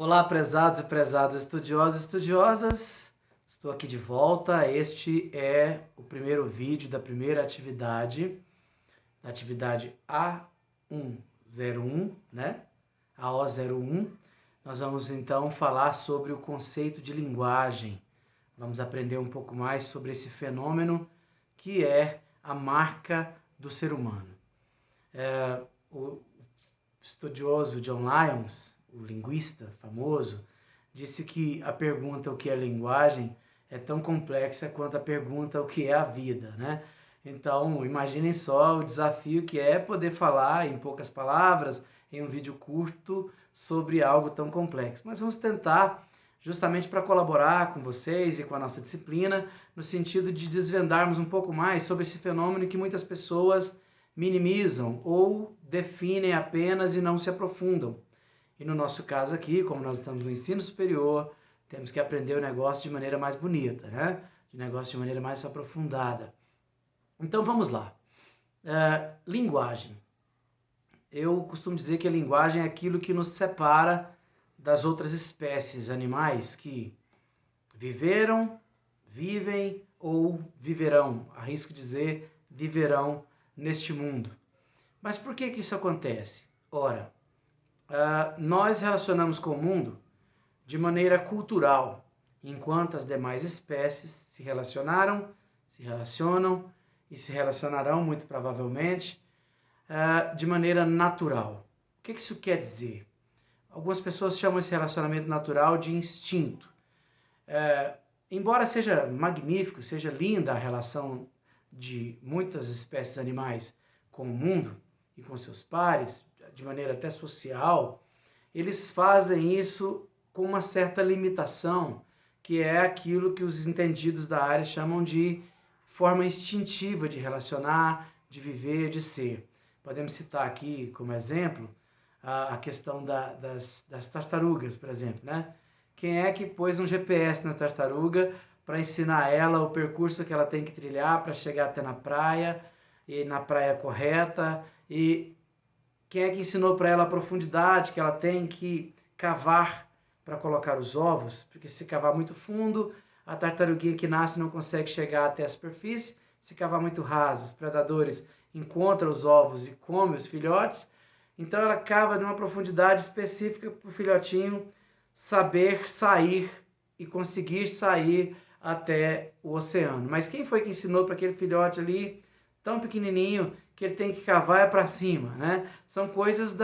Olá, prezados e prezadas estudiosos e estudiosas, estou aqui de volta. Este é o primeiro vídeo da primeira atividade, da atividade A101, né? AO01. Nós vamos então falar sobre o conceito de linguagem. Vamos aprender um pouco mais sobre esse fenômeno que é a marca do ser humano. O estudioso John Lyons, o linguista famoso, disse que a pergunta o que é linguagem é tão complexa quanto a pergunta o que é a vida, né? Então, imaginem só o desafio que é poder falar em poucas palavras, em um vídeo curto, sobre algo tão complexo. Mas vamos tentar, justamente para colaborar com vocês e com a nossa disciplina, no sentido de desvendarmos um pouco mais sobre esse fenômeno que muitas pessoas minimizam ou definem apenas e não se aprofundam. E no nosso caso aqui, como nós estamos no ensino superior, temos que aprender o negócio de maneira mais bonita, né? De negócio de maneira mais aprofundada. Então vamos lá. Linguagem. Eu costumo dizer que a linguagem é aquilo que nos separa das outras espécies animais que viveram, vivem ou viverão, arrisco dizer, viverão neste mundo. Mas por que isso acontece? Ora, nós relacionamos com o mundo de maneira cultural, enquanto as demais espécies se relacionaram, se relacionam e se relacionarão muito provavelmente de maneira natural. O que isso quer dizer? Algumas pessoas chamam esse relacionamento natural de instinto. Embora seja magnífico, seja linda a relação de muitas espécies animais com o mundo e com seus pares, de maneira até social, eles fazem isso com uma certa limitação, que é aquilo que os entendidos da área chamam de forma instintiva de relacionar, de viver, de ser. Podemos citar aqui como exemplo a questão das tartarugas, por exemplo, né? Quem é que pôs um GPS na tartaruga para ensinar ela o percurso que ela tem que trilhar para chegar até na praia, e na praia correta, e quem é que ensinou para ela a profundidade que ela tem que cavar para colocar os ovos? Porque se cavar muito fundo, a tartaruguinha que nasce não consegue chegar até a superfície. Se cavar muito raso, os predadores encontram os ovos e comem os filhotes. Então ela cava de uma profundidade específica para o filhotinho saber sair e conseguir sair até o oceano. Mas quem foi que ensinou para aquele filhote ali, tão pequenininho, que ele tem que cavar para cima, né? São coisas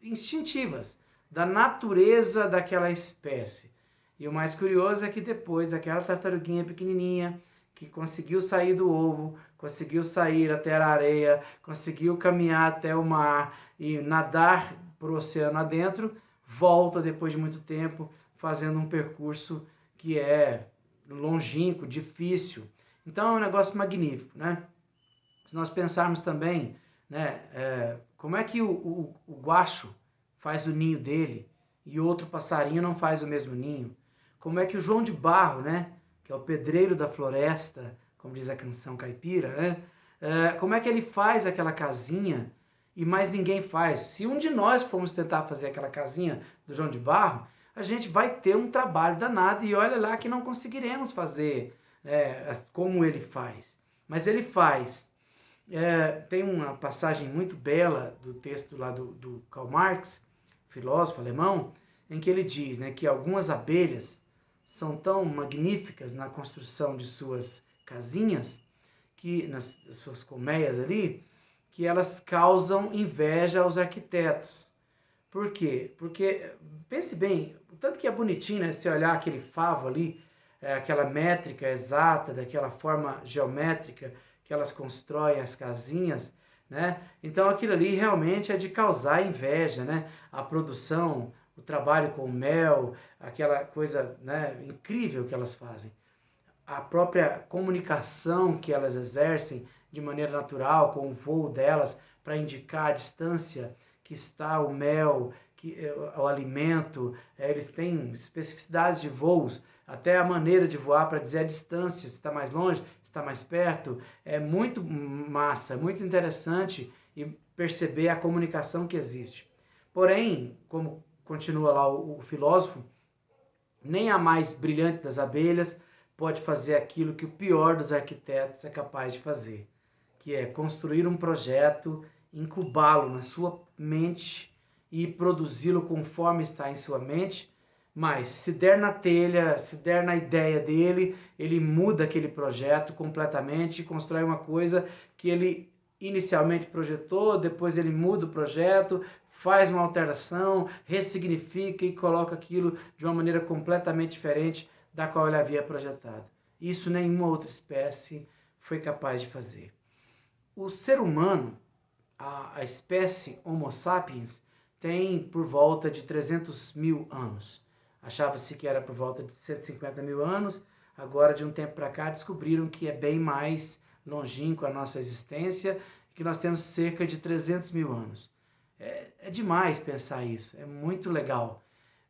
instintivas, da natureza daquela espécie. E o mais curioso é que depois aquela tartaruguinha pequenininha que conseguiu sair do ovo, conseguiu sair até a areia, conseguiu caminhar até o mar e nadar para o oceano adentro, volta depois de muito tempo fazendo um percurso que é longínquo, difícil. Então é um negócio magnífico, né? Se nós pensarmos também, né, como é que o guacho faz o ninho dele e outro passarinho não faz o mesmo ninho? Como é que o João de Barro, né, que é o pedreiro da floresta, como diz a canção caipira, né, como é que ele faz aquela casinha e mais ninguém faz? Se um de nós formos tentar fazer aquela casinha do João de Barro, a gente vai ter um trabalho danado e olha lá que não conseguiremos fazer como ele faz. Mas ele faz. Tem uma passagem muito bela do texto lá do Karl Marx, filósofo alemão, em que ele diz, né, que algumas abelhas são tão magníficas na construção de suas casinhas, que nas suas colmeias ali, que elas causam inveja aos arquitetos. Por quê? Porque, pense bem, o tanto que é bonitinho, né, se olhar aquele favo ali, aquela métrica exata, daquela forma geométrica, que elas constroem as casinhas, né? Então aquilo ali realmente é de causar inveja, né? A produção, o trabalho com o mel, aquela coisa, né, incrível que elas fazem. A própria comunicação que elas exercem de maneira natural com o voo delas para indicar a distância que está o mel, o alimento, eles têm especificidades de voos, até a maneira de voar para dizer a distância, se está mais longe, se está mais perto. É muito massa, muito interessante e perceber a comunicação que existe. Porém, como continua lá o filósofo, nem a mais brilhante das abelhas pode fazer aquilo que o pior dos arquitetos é capaz de fazer, que é construir um projeto, incubá-lo na sua mente e produzi-lo conforme está em sua mente, mas se der na telha, se der na ideia dele, ele muda aquele projeto completamente e constrói uma coisa que ele inicialmente projetou, depois ele muda o projeto, faz uma alteração, ressignifica e coloca aquilo de uma maneira completamente diferente da qual ele havia projetado. Isso nenhuma outra espécie foi capaz de fazer. O ser humano, a espécie Homo sapiens, tem por volta de 300 mil anos. Achava-se que era por volta de 150 mil anos, agora de um tempo para cá descobriram que é bem mais longínquo a nossa existência, que nós temos cerca de 300 mil anos. É demais pensar isso, é muito legal.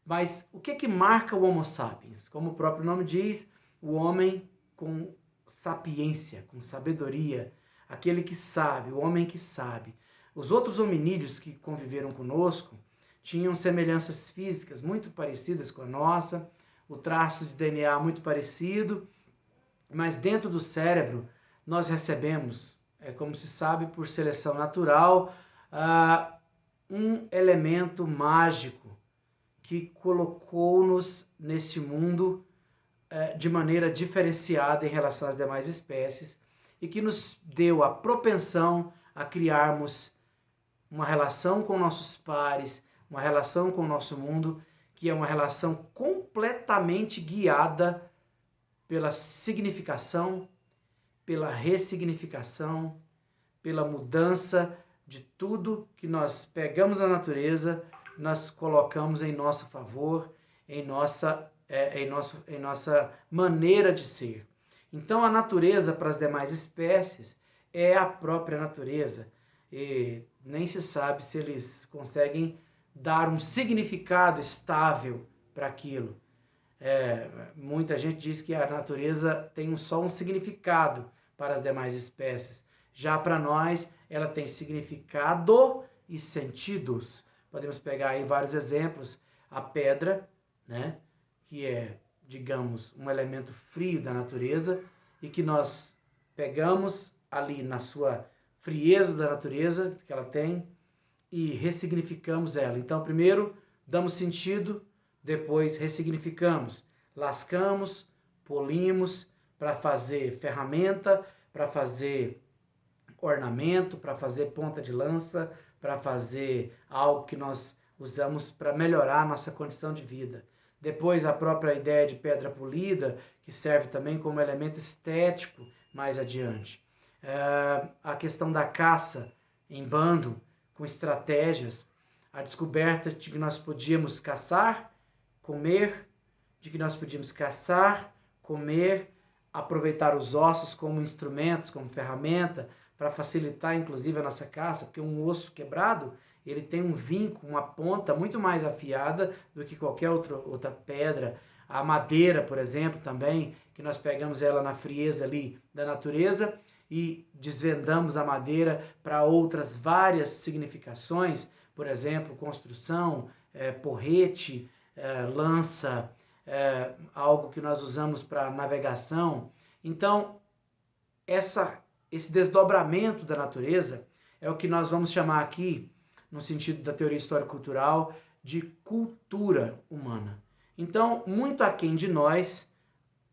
Mas o que marca o Homo sapiens? Como o próprio nome diz, o homem com sapiência, com sabedoria, aquele que sabe, o homem que sabe. Os outros hominídeos que conviveram conosco tinham semelhanças físicas muito parecidas com a nossa, o traço de DNA muito parecido, mas dentro do cérebro nós recebemos, como se sabe por seleção natural, um elemento mágico que colocou-nos neste mundo de maneira diferenciada em relação às demais espécies e que nos deu a propensão a criarmos uma relação com nossos pares, uma relação com o nosso mundo, que é uma relação completamente guiada pela significação, pela ressignificação, pela mudança de tudo que nós pegamos na natureza, nós colocamos em nosso favor, em nossa maneira de ser. Então a natureza para as demais espécies é a própria natureza e nem se sabe se eles conseguem dar um significado estável para aquilo. Muita gente diz que a natureza tem só um significado para as demais espécies. Já para nós, ela tem significado e sentidos. Podemos pegar aí vários exemplos. A pedra, né, que é, digamos, um elemento frio da natureza e que nós pegamos ali na sua frieza da natureza que ela tem e ressignificamos ela. Então, primeiro damos sentido, depois ressignificamos, lascamos, polimos para fazer ferramenta, para fazer ornamento, para fazer ponta de lança, para fazer algo que nós usamos para melhorar a nossa condição de vida. Depois a própria ideia de pedra polida, que serve também como elemento estético mais adiante. A questão da caça em bando, com estratégias, a descoberta de que nós podíamos caçar, comer, de que nós podíamos caçar, comer, aproveitar os ossos como instrumentos, como ferramenta, para facilitar inclusive a nossa caça, porque um osso quebrado, ele tem um vinco, uma ponta muito mais afiada do que qualquer outra pedra. A madeira, por exemplo, também, que nós pegamos ela na frieza ali da natureza e desvendamos a madeira para outras várias significações, por exemplo, construção, porrete, lança, algo que nós usamos para navegação. Então, esse desdobramento da natureza é o que nós vamos chamar aqui, no sentido da teoria histórico-cultural, de cultura humana. Então, muito aquém de nós,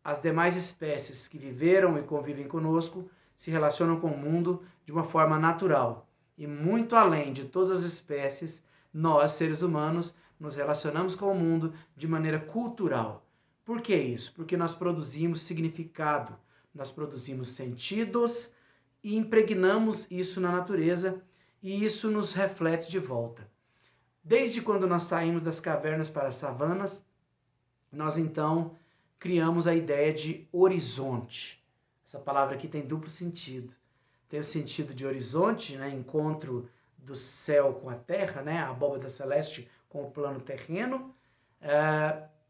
as demais espécies que viveram e convivem conosco se relacionam com o mundo de uma forma natural. E muito além de todas as espécies, nós, seres humanos, nos relacionamos com o mundo de maneira cultural. Por que isso? Porque nós produzimos significado, nós produzimos sentidos e impregnamos isso na natureza e isso nos reflete de volta. Desde quando nós saímos das cavernas para as savanas, nós então criamos a ideia de horizonte. Essa palavra aqui tem duplo sentido. Tem o sentido de horizonte, né, encontro do céu com a terra, né, a abóbada celeste com o plano terreno,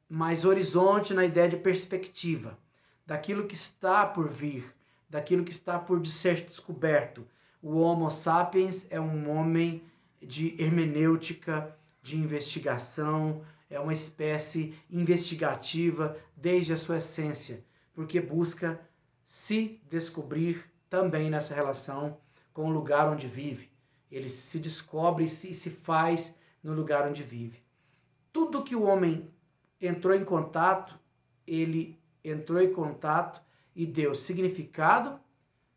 mas horizonte na ideia de perspectiva, daquilo que está por vir, daquilo que está por ser descoberto. O Homo sapiens é um homem de hermenêutica, de investigação, é uma espécie investigativa desde a sua essência, porque busca se descobrir também nessa relação com o lugar onde vive. Ele se descobre e se faz no lugar onde vive. Tudo que o homem entrou em contato, ele entrou em contato e deu significado,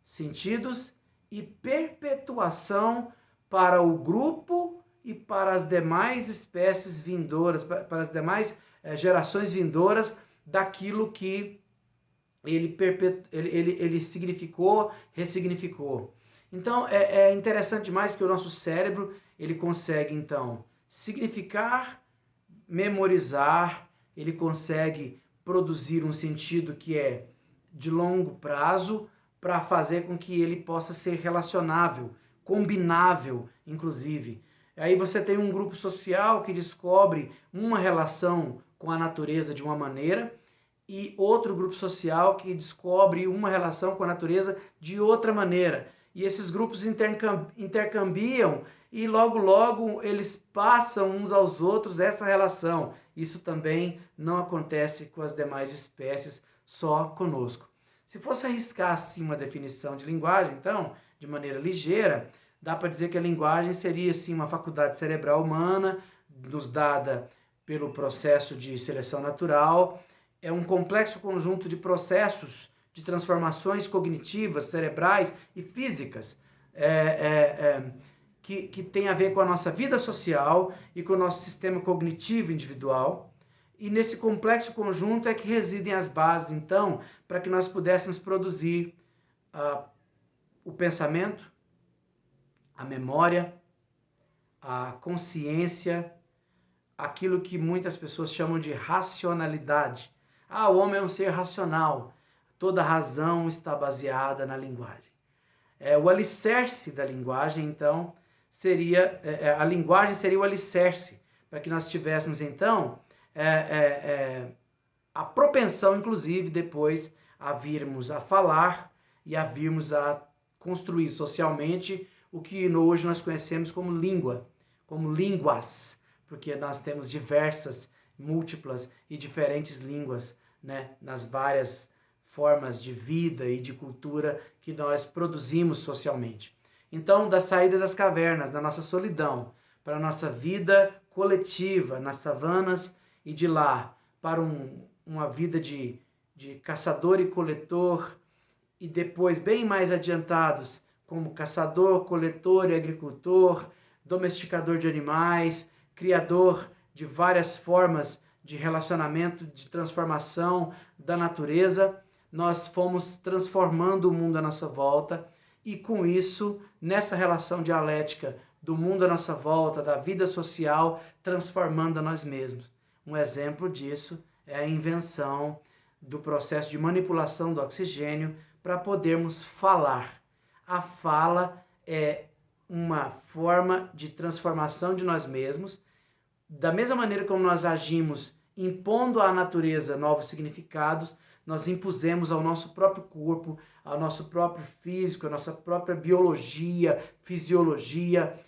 sentidos e perpetuação para o grupo e para as demais espécies vindouras, para as demais gerações vindouras daquilo que ele significou, ressignificou. Então é interessante demais porque o nosso cérebro ele consegue então significar, memorizar, ele consegue produzir um sentido que é de longo prazo para fazer com que ele possa ser relacionável, combinável, inclusive. Aí você tem um grupo social que descobre uma relação com a natureza de uma maneira e outro grupo social que descobre uma relação com a natureza de outra maneira. E esses grupos intercambiam e logo eles passam uns aos outros essa relação. Isso também não acontece com as demais espécies, só conosco. Se fosse arriscar assim uma definição de linguagem, então, de maneira ligeira, dá para dizer que a linguagem seria assim uma faculdade cerebral humana, nos dada pelo processo de seleção natural. É um complexo conjunto de processos de transformações cognitivas, cerebrais e físicas que tem a ver com a nossa vida social e com o nosso sistema cognitivo individual. E nesse complexo conjunto é que residem as bases, então, para que nós pudéssemos produzir o pensamento, a memória, a consciência, aquilo que muitas pessoas chamam de racionalidade. O homem é um ser racional. Toda razão está baseada na linguagem. O alicerce da linguagem, então, seria... a linguagem seria o alicerce para que nós tivéssemos, então, a propensão, inclusive, depois, a virmos a falar e a virmos a construir socialmente o que hoje nós conhecemos como língua, como línguas, porque nós temos diversas, múltiplas e diferentes línguas, né, nas várias formas de vida e de cultura que nós produzimos socialmente. Então, da saída das cavernas, da nossa solidão, para a nossa vida coletiva nas savanas e de lá para uma vida de caçador e coletor e depois bem mais adiantados como caçador, coletor e agricultor, domesticador de animais, criador de várias formas de relacionamento, de transformação da natureza, nós fomos transformando o mundo à nossa volta e com isso, nessa relação dialética do mundo à nossa volta, da vida social, transformando a nós mesmos. Um exemplo disso é a invenção do processo de manipulação do oxigênio para podermos falar. A fala é uma forma de transformação de nós mesmos, da mesma maneira como nós agimos impondo à natureza novos significados, nós impusemos ao nosso próprio corpo, ao nosso próprio físico, à nossa própria biologia, fisiologia,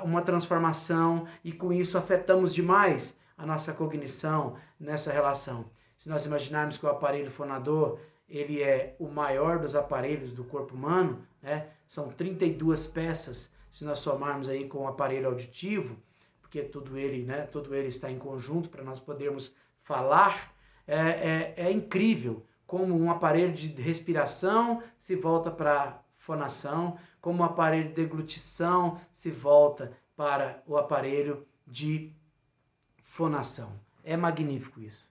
uma transformação e com isso afetamos demais a nossa cognição nessa relação. Se nós imaginarmos que o aparelho fonador ele é o maior dos aparelhos do corpo humano, né? São 32 peças, se nós somarmos aí com o aparelho auditivo, porque todo ele está em conjunto para nós podermos falar, é incrível como um aparelho de respiração se volta para fonação, como um aparelho de deglutição se volta para o aparelho de fonação. É magnífico isso.